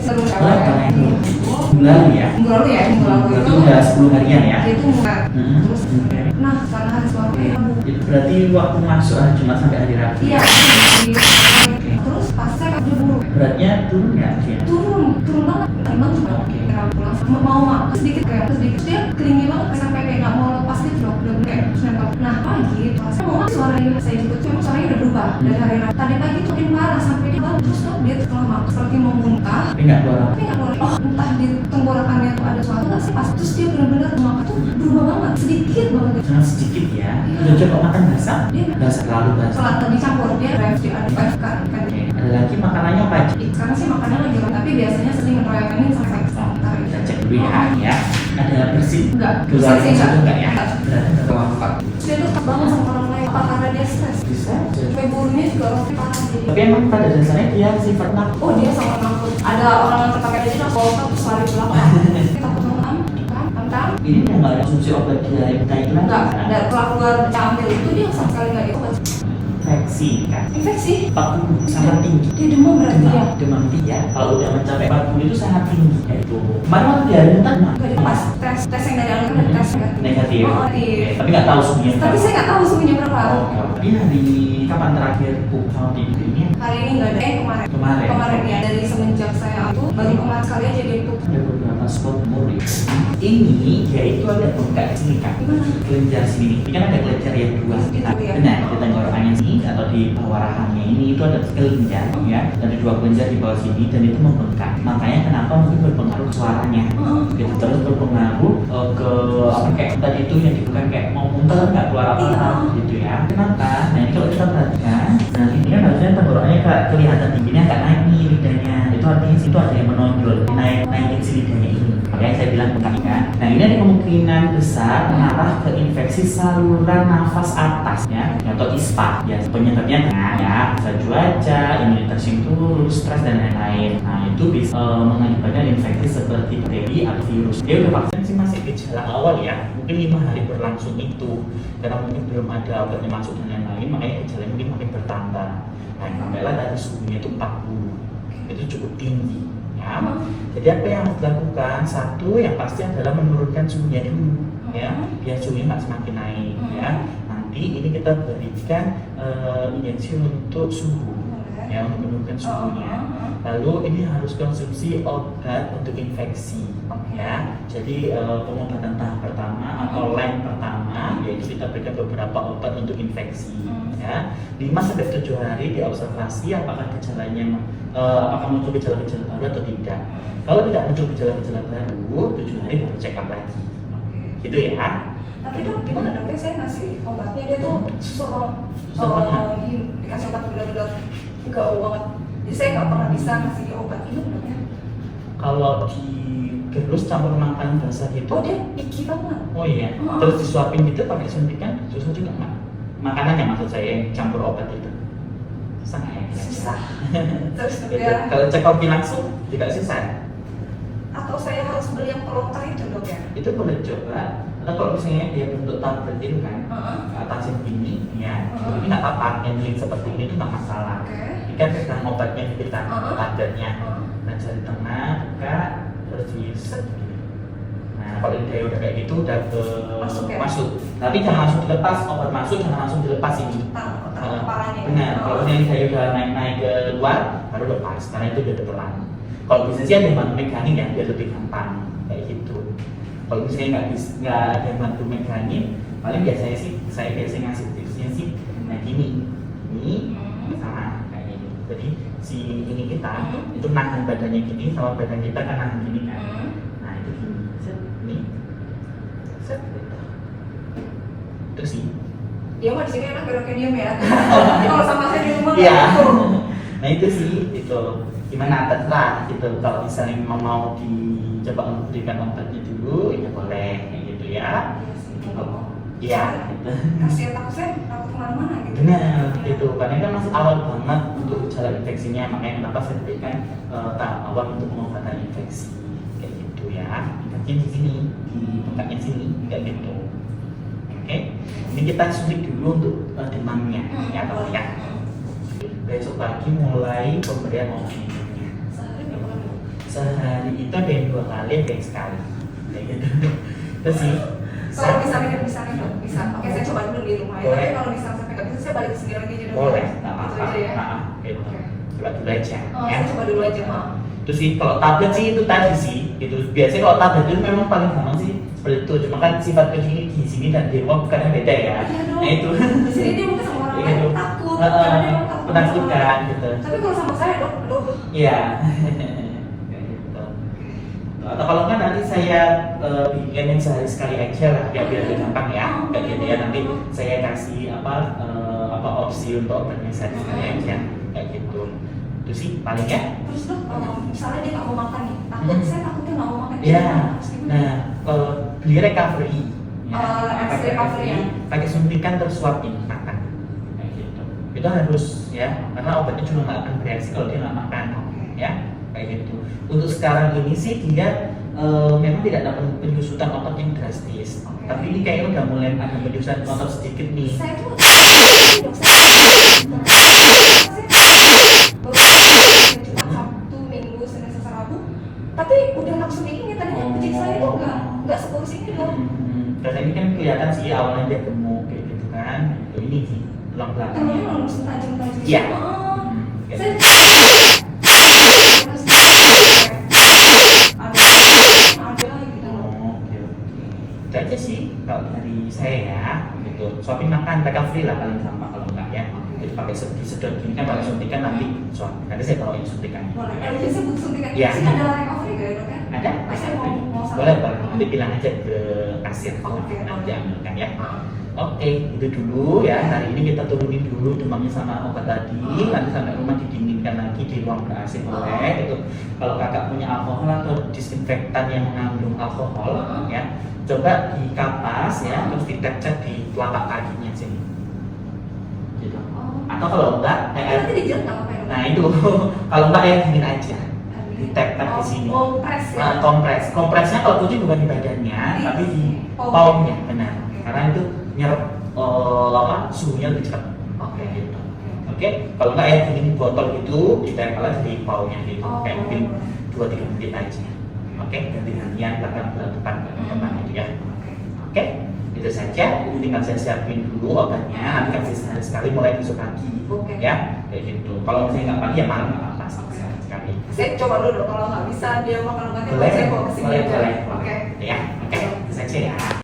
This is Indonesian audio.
Minggu lalu ya? Minggu lalu ya, minggu lalu Berarti itu udah 10 harian ya? itu mulai terus nah karena hari Selasa ya Itu berarti waktu masuk hari Jumat sampai hari Rabu? iya terus pas saya udah buru Beratnya turun nggak dia? turun banget emang cuma terlalu pulang mau makan sedikit dia kelingi banget sampai kayak nggak mau lepas gitu loh udah kayak nempel nah pagi pas saya mau makan suaranya saya jemput cuma suaranya udah berubah dari hari Rabu tadi pagi tuh makin parah sampai dia bangun terus tuh dia setelah makan seperti mau muntah Tapi nggak keluar apa? oh entah di tenggorokannya tuh ada suatu nggak sih pas terus dia benar-benar makan tuh berubah banget sedikit banget Sangat sedikit ya? Udah coba makan basah? Basah, terlalu basah. setelah dicampur dia drive di ada kan Ada lagi makanannya apa aja? sekarang sih makannya lagi tapi biasanya sering merayakan sampai Kita cek dulu ya. Ada bersih? enggak Keluar sih masuk enggak ya? enggak. Berarti terlambat. Dia tuh takut banget sama orang lain apa karena dia stres Bisa. sampai bulunya juga orang parah jadi Tapi emang pada dasarnya dia sifat takut. oh dia sangat takut ada orang yang terpakai aja langsung bawa terus lari pulang dia takut banget kan Ini yang nggak ada konsumsi obat dia yang kita itu enggak ada keluar cambil itu dia sama sekali nggak itu infeksi kan? infeksi 40 sangat tinggi. dia demam berarti ya Demam tinggi ya. Kalau udah mencapai 40 itu sangat tinggi. Yaitu kemarin waktu dia rentan enggak pas tes yang dari awal kan ada tes negatif. oh negatif Tapi nggak tahu suhunya. tapi saya nggak tahu suhunya berapa Tapi hari kapan terakhir sama tidur ini? hari ini nggak ada kemarin ya dari semenjak saya itu baru kemarin sekali aja dia tuh Ada beberapa spot murid. Ini yaitu ada bengkak di sini kan? gimana Kelenjar sini. Ini kan ada kelenjar yang dua. Itu ya. Benar. Di tenggorokannya sini atau di bawah rahangnya ini itu ada kelenjar ya. Ada dua kelenjar di bawah sini dan itu membengkak. Makanya kenapa mungkin berpengaruh suaranya. Gitu terus berpengaruh ke apa kayak tadi itu yang dibukan kayak mau muntah nggak keluar apa-apa gitu ya. Kenapa? Nah ini kalau kita perhatikan, nah ini kan harusnya tenggorokannya kelihatan tingginya nggak naik nih lidahnya. Itu artinya situ ada yang menonjol, naikin si lidahnya ini. Makanya saya bilang bengkak ya. Nah ini ada kemungkinan besar mengarah ke infeksi saluran nafas atas ya, atau ISPA. Ya penyebabnya ya bisa cuaca, imunitas yang turun, stres dan lain-lain. Nah itu bisa mengakibatkan infeksi seperti bakteri atau virus. Dia udah vaksin sih masih gejala awal ya, mungkin 5 hari berlangsung itu karena mungkin belum ada obatnya masuk dan lain-lain, makanya gejalanya mungkin makin bertambah. Nah sampailah tadi suhunya itu 40, itu cukup tinggi ya. Jadi apa yang harus dilakukan? Satu yang pasti adalah menurunkan suhunya dulu ya, biar suhunya nggak semakin naik ya. Nanti ini kita berikan injeksi untuk suhu ya, untuk menurunkan suhunya. Lalu ini harus konsumsi obat untuk infeksi ya. Jadi pengobatan tahap pertama atau line pertama yaitu kita berikan beberapa obat untuk infeksi ya. 5-7 hari diobservasi apakah gejalanya apakah muncul gejala-gejala baru atau tidak. Kalau tidak muncul gejala-gejala baru 7 hari baru check up lagi gitu ya. tapi dok gimana dok saya ngasih obatnya dia tuh suruh dikasih obat benar-benar gak banget jadi saya nggak pernah bisa ngasih obat gimana dok ya Kalau di gerus campur makanan basah gitu. oh dia picky banget Oh iya. Terus disuapin gitu pakai suntikan susah juga nggak? Makanannya maksud saya yang campur obat itu susah nggak ya? susah terus Gitu. dia Kalau cek kopi langsung juga susah. atau saya harus beli yang pelontar itu dok ya Itu boleh coba. Atau kalau misalnya dia bentuk tablet itu kan, ke atasin gini ya, ini nggak apa-apa. Handling seperti ini itu nggak masalah. oke Ini kan pegang obatnya di kita, tabletnya. Nah jari tengah, buka, terus diset. Nah kalau dia udah kayak gitu udah ke masuk. Tapi jangan langsung dilepas, obat masuk jangan langsung dilepas ini. kepalanya Benar, kalau dia udah naik ke luar, baru lepas, karena itu udah pelan. Kalau bisa sih ada yang bantu megangin ya, biar lebih gampang kayak gitu. Kalau misalnya nggak ada yang bantu megangin, paling biasanya sih saya biasanya ngasih tipsnya sih, nah gini, ini sama kayak gini. Jadi si ini kita itu nahan badannya gini, sama badan kita kan nahan gini kan. Nah itu gini, set, ini, set, gitu. Terus sih. dia mah di sini enak geraknya diem ya kalau sama saya di rumah Iya. Nah itu sih itu gimana terserah gitu. Kalau misalnya memang mau dicoba memberikan obatnya dulu, ya boleh kayak gitu ya. Iya. Gitu. kasihan takut kemana-mana gitu Benar gitu. Karena kan masih awal banget untuk gejala infeksinya, makanya kenapa saya berikan tahap awal untuk pengobatan infeksi kayak gitu ya. Infeksinya di sini, di bengkaknya sini kayak gitu. Oke, ini kita suntik dulu untuk demamnya ya teman ya. Besok pagi mulai pemberian obat minumnya. sehari itu ada yang 2 kali, ada yang sekali kayak gitu. Terus sih Kalau misalnya dong, bisa. Oke, saya coba dulu di rumah ya. Boleh. Tapi kalau misalnya sampai nggak bisa, saya balik ke sini lagi aja dulu. boleh, Gitu aja ya. gitu. Oke. Coba dulu aja, Oh, ya. saya coba dulu aja, Mak. Terus sih kalau tablet sih itu tadi sih, gitu. Biasanya kalau tablet itu memang paling gampang sih seperti itu. Cuma kan sifat kucing ini di sini dan di rumah bukan yang beda ya. Iya dong. Nah itu. Di sini dia mungkin sama orang Iya, lain dong. takut. Karena dia memang takut. Menakutkan gitu. Tapi kalau sama saya dong, aduh. Iya. Kayak gitu. Atau kalau nggak nanti saya bikin yang sehari sekali aja lah, biar lebih gampang ya. Kayak gitu ya. Nanti saya kasih apa opsi untuk obatnya sehari sekali aja. Kayak gitu. Itu sih paling ya. Terus dok, misalnya dia nggak mau makan nih, takut saya takutnya nggak mau makan. Ya. Terus gimana? Nah, kalau beli recovery, Pakai recovery ya. pakai suntikan terus suapin makan. Kayak gitu. Itu harus ya, karena obatnya cuma nggak akan bereaksi kalau dia nggak makan. Ya, kayak gitu. Untuk sekarang ini sih dia memang tidak ada penyusutan otot yang drastis. Tapi ini kayaknya udah mulai ada penyusutan otot sedikit nih. Saya tuh dok, saya baru cuma Sabtu, Minggu, Senin, Selasa, Rabu, tapi udah langsung ini tadinya kucing saya tuh nggak sekurus ini dok. Dan ini kan kelihatan sih awalnya dia gemuk kayak gitu kan. Itu ini sih tulang Tangannya belakangnya. langsung tajam-tajam. Iya. Saya ada gitu loh. Oke. Itu aja sih kalau dari saya ya, gitu. Suapin makan, recovery lah paling gampang kalau enggak ya. Jadi pakai disedot gini kan pakai suntikan nanti suapin. Nanti saya bawain suntikannya. Boleh. Biasanya butuh suntikan. Iya. Sini ada recovery gak ya dok ya? Ada? Saya mau Boleh, boleh. Nanti bilang aja ke kasir. Oke, Nanti oke. ambilkan ya. Oke, itu dulu ya. Hari ini kita turunin dulu demamnya sama obat tadi. Nanti sampai rumah didinginkan lagi di ruang ber-AC boleh. Itu kalau kakak punya alkohol atau disinfektan yang mengandung alkohol, ya, coba dikapas ya, terus dicek di telapak kakinya sini. Gitu. Atau kalau enggak, Nanti dijerat nggak apa-apa ya dok? nah itu kalau enggak ya dingin aja. Ditap di sini. Kompres ya? Nah, kompresnya kalau kucing bukan di badannya, tapi di pautnya, benar. Karena itu nyerap suhunya lebih cepat. Oke. Gitu. Oke, kalau nggak ya dingin botol itu ditempel aja di pautnya gitu, kayak mungkin 2-3 menit aja. Oke, ganti gantian belakang depan itu ya. Oke, itu saja. Tinggal saya siapin dulu obatnya. Nanti kasih sekali mulai besok pagi. Oke. Ya, kayak gitu. Kalau misalnya nggak pagi ya malam nggak apa-apa sekali. Saya coba dulu dong, kalau nggak bisa dia makan obatnya, Boleh, saya bawa ke sini boleh, aja. boleh. Oke. Ya, oke, itu saja ya.